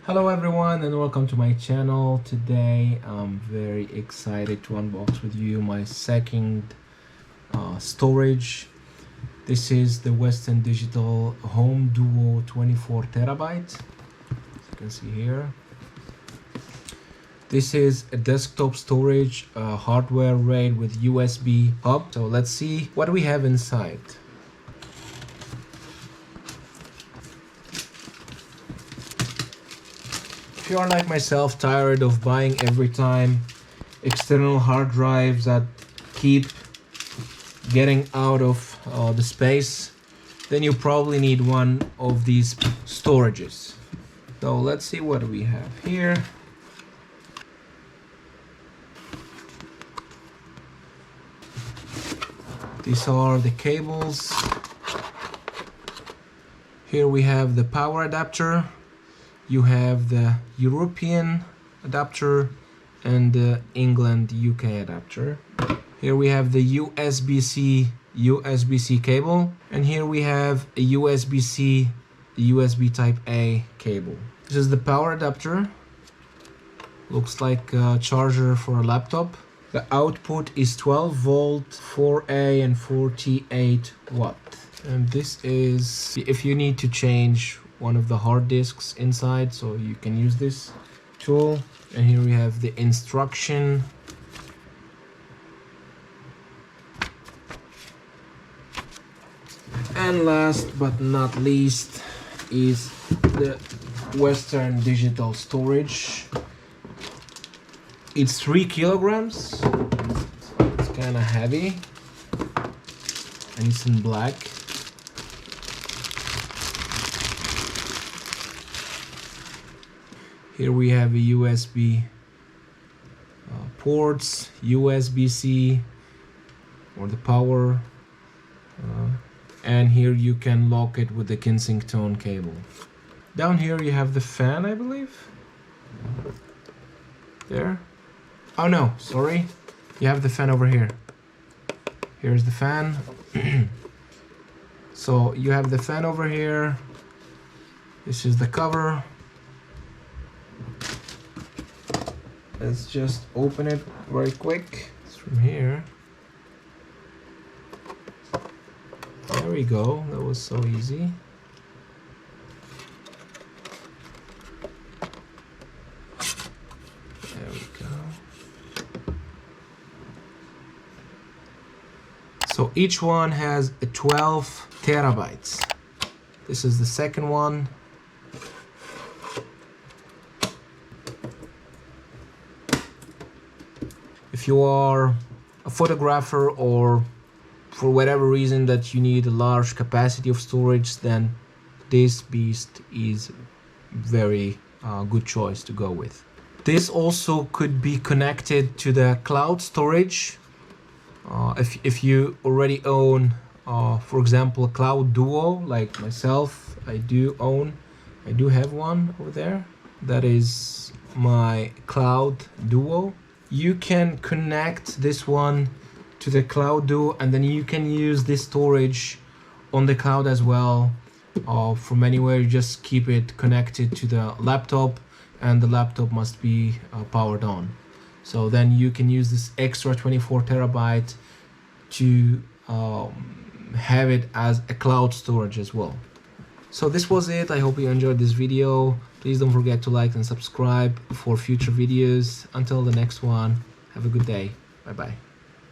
Hello everyone and welcome to my channel. Today I'm very excited to unbox with you my second storage. This is the Western Digital Home Duo 24 terabyte. As you can see here. This is a desktop storage hardware RAID with USB hub. So let's see what we have inside. If you are like myself, tired of buying every time external hard drives that keep getting out of the space, then you probably need one of these storages. So let's see what we have here. These are the cables. Here we have the power adapter. You have the European adapter and the England UK adapter. Here we have the USB-C cable, and here we have a USB-C USB type A cable. This is the power adapter. Looks like a charger for a laptop. The output is 12 volt, 4A and 48 watt. And this is if you need to change one of the hard disks inside, so you can use this tool. And here we have the instruction. And last but not least is the Western Digital storage. It's 3 kilograms, so it's kind of heavy, and it's in black. Here we have a USB ports, USB-C or the power, and here you can lock it with the Kensington cable. Down here you have the fan, I believe. There. Oh no, sorry. You have the fan over here. Here's the fan. So you have the fan over here. This is the cover. Let's just open it very quick. It's from here. There we go. That was so easy. There we go. So each one has 12 terabytes. This is the second one. If you are a photographer or for whatever reason that you need a large capacity of storage, then this beast is very good choice to go with. This also could be connected to the cloud storage. If you already own, for example, a Cloud Duo like myself, I do have one over there. That is my Cloud Duo. You can connect this one to the Cloud Duo, and then you can use this storage on the cloud as well. From anywhere, you just keep it connected to the laptop, and the laptop must be powered on. So then you can use this extra 24 terabyte to have it as a cloud storage as well. So this was it. I hope you enjoyed this video. Please don't forget to like and subscribe for future videos. Until the next one, have a good day. Bye bye.